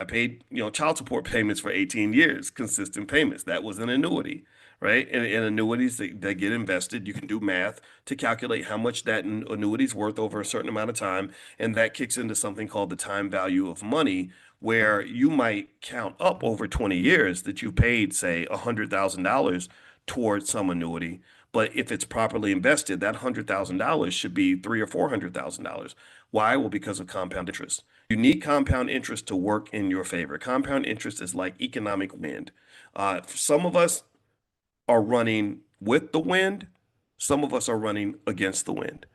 paid, child support payments for 18 years, consistent payments. That was an annuity, right? And annuities that get invested, you can do math to calculate how much that annuity is worth over a certain amount of time. And that kicks into something called the time value of money, where you might count up over 20 years that you paid, say, $100,000 towards some annuity. But if it's properly invested, that $100,000 should be three or $400,000. Why? Well, because of compound interest. You need compound interest to work in your favor. Compound interest is like economic wind. Some of us are running with the wind. Some of us are running against the wind.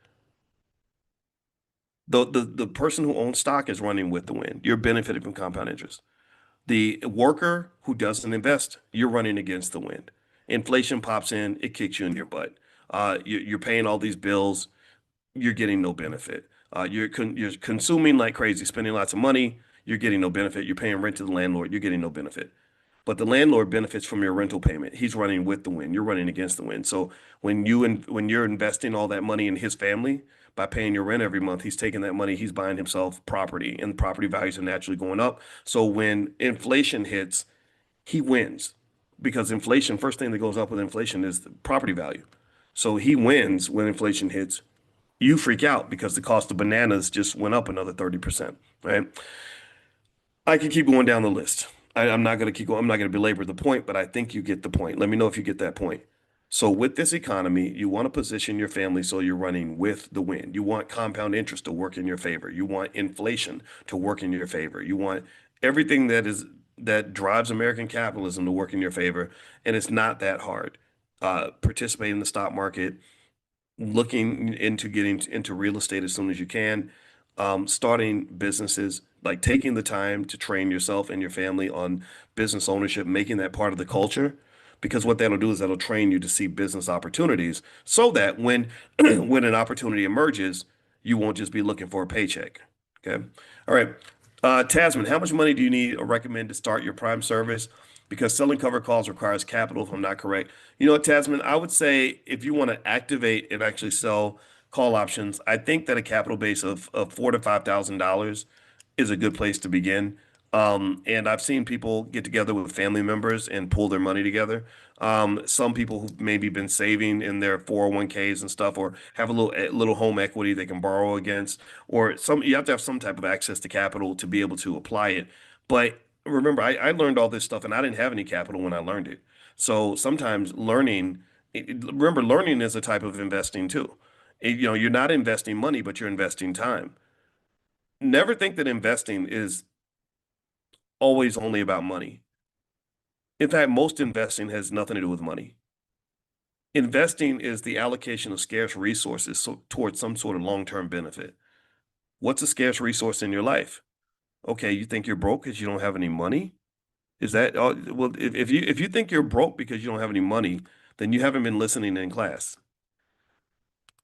The person who owns stock is running with the wind. You're benefiting from compound interest. The worker who doesn't invest, you're running against the wind. Inflation pops in, it kicks you in your butt. You're paying all these bills, you're getting no benefit. You're consuming like crazy, spending lots of money, you're getting no benefit. You're paying rent to the landlord, you're getting no benefit. But the landlord benefits from your rental payment. He's running with the wind. You're running against the wind. So when you're investing all that money in his family by paying your rent every month, he's taking that money, he's buying himself property, and property values are naturally going up. So when inflation hits, he wins because inflation, first thing that goes up with inflation is the property value. So he wins when inflation hits. You freak out because the cost of bananas just went up another 30%, right? I can keep going down the list. I'm not going to keep going. I'm not going to belabor the point, but I think you get the point. Let me know if you get that point. So with this economy, you want to position your family so you're running with the wind. You want compound interest to work in your favor. You want inflation to work in your favor. You want everything that drives American capitalism to work in your favor, and it's not that hard. Participate in the stock market, looking into getting into real estate as soon as you can, starting businesses, like taking the time to train yourself and your family on business ownership, making that part of the culture. Because what that'll do is that'll train you to see business opportunities so that when when an opportunity emerges, you won't just be looking for a paycheck. Okay. All right. Tasman, how much money do you need or recommend to start your Prime service? Because selling cover calls requires capital, if I'm not correct. You know what, Tasman, I would say if you want to activate and actually sell call options, I think that a capital base of $4,000 to $5,000 is a good place to begin. And I've seen people get together with family members and pull their money together. Some people who've maybe been saving in their 401ks and stuff, or have a little home equity they can borrow against, or you have to have some type of access to capital to be able to apply it. But remember, I learned all this stuff and I didn't have any capital when I learned it. So sometimes remember, learning is a type of investing too. You're not investing money, but you're investing time. Never think that investing is always only about money. In fact, most investing has nothing to do with money. Investing is the allocation of scarce resources towards some sort of long-term benefit. What's a scarce resource in your life? Okay, you think you're broke because you don't have any money? Is that well, if you think you're broke because you don't have any money, then you haven't been listening in class.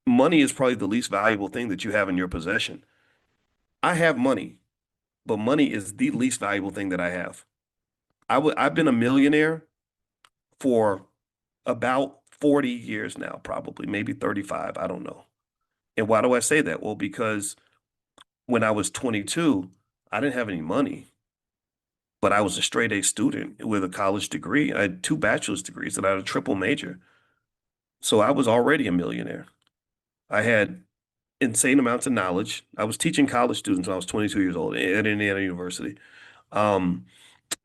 Money is probably the least valuable thing that you have in your possession. I have money, but money is the least valuable thing that I have. I've been a millionaire for about 40 years now, probably, maybe 35, I don't know. And why do I say that? Well, because when I was 22, I didn't have any money, but I was a straight A student with a college degree. I had two bachelor's degrees and I had a triple major. So I was already a millionaire. I had insane amounts of knowledge. I was teaching college students when I was 22 years old at Indiana University. Um,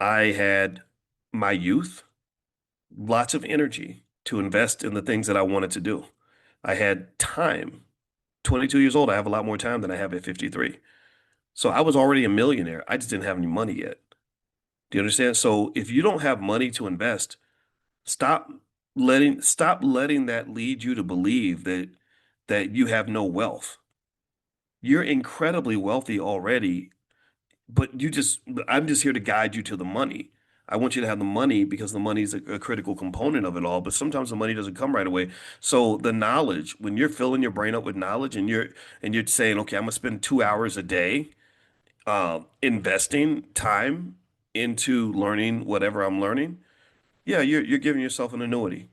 I had my youth, lots of energy to invest in the things that I wanted to do. I had time. 22 years old, I have a lot more time than I have at 53. So I was already a millionaire. I just didn't have any money yet. Do you understand? So if you don't have money to invest, stop stop letting that lead you to believe that you have no wealth. You're incredibly wealthy already, but I'm just here to guide you to the money. I want you to have the money because the money is a critical component of it all, but sometimes the money doesn't come right away. So the knowledge, when you're filling your brain up with knowledge and you're saying, okay, I'm gonna spend 2 hours a day investing time into learning whatever I'm learning, yeah, you're giving yourself an annuity.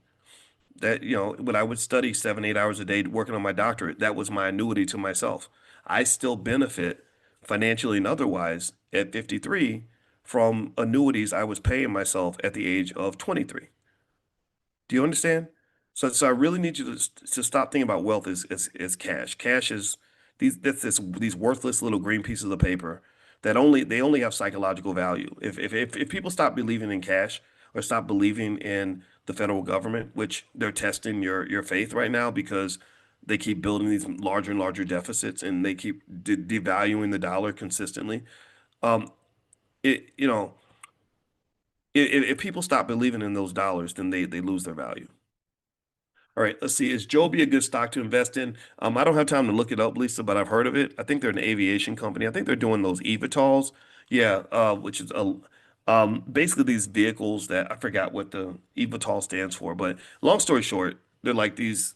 That, when I would study 7, 8 hours a day working on my doctorate, that was my annuity to myself. I still benefit financially and otherwise at 53 from annuities I was paying myself at the age of 23. Do you understand? So I really need you to stop thinking about wealth as cash. Cash is these worthless little green pieces of paper that only have psychological value. If people stop believing in cash or stop believing in the federal government, which they're testing your faith right now because they keep building these larger and larger deficits and they keep devaluing the dollar consistently. Um, it you know if people stop believing in those dollars, then they lose their value. All right, let's see. Is Joby a good stock to invest in? I don't have time to look it up, Lisa, but I've heard of it. I think they're an aviation company. I think they're doing those eVTOLs. Yeah, which is a basically these vehicles that I forgot what the eVTOL stands for, but long story short, they're like these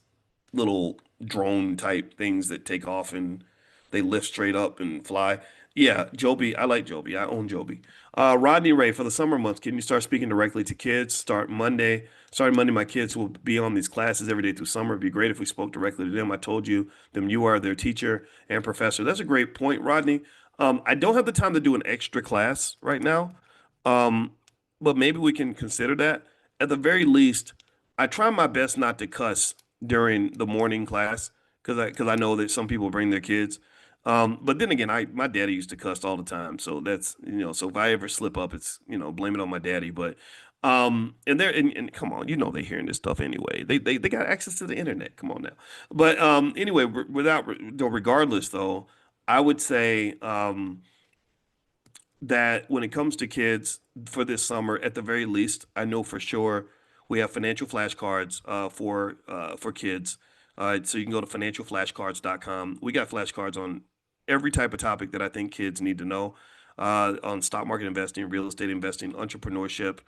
little drone type things that take off and they lift straight up and fly. Yeah, Joby. I like Joby. I own Joby. Rodney Ray, for the summer months, can you start speaking directly to kids? Starting Monday, my kids will be on these classes every day through summer. It'd be great if we spoke directly to them. I told them you are their teacher and professor. That's a great point, Rodney. I don't have the time to do an extra class right now, um, but maybe we can consider that. At the very least, I try my best not to cuss during the morning class because I know that some people bring their kids. But then again, I my daddy used to cuss all the time, so that's so if I ever slip up, it's blame it on my daddy. But and come on, they're hearing this stuff anyway. They got access to the internet. Come on now. But anyway, regardless though, I would say that when it comes to kids for this summer, at the very least, I know for sure we have financial flashcards for kids. So you can go to financialflashcards.com. We got flashcards on every type of topic that I think kids need to know on stock market investing, real estate investing, entrepreneurship,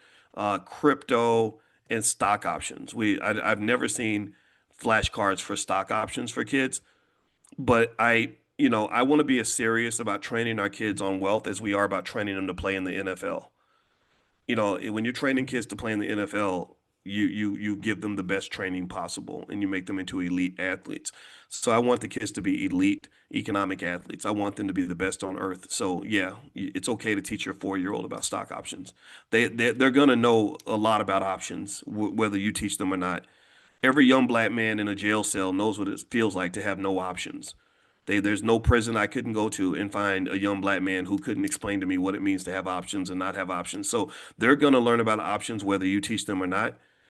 crypto, and stock options. I've never seen flashcards for stock options for kids, but I want to be as serious about training our kids on wealth as we are about training them to play in the NFL. When you're training kids to play in the NFL, you give them the best training possible and you make them into elite athletes. So I want the kids to be elite economic athletes. I want them to be the best on earth. So yeah, it's okay to teach your 4-year-old about stock options. They're gonna know a lot about options whether you teach them or not. Every young black man in a jail cell knows what it feels like to have no options. There's no prison I couldn't go to and find a young black man who couldn't explain to me what it means to have options and not have options. So they're going to learn about options whether you teach them or not.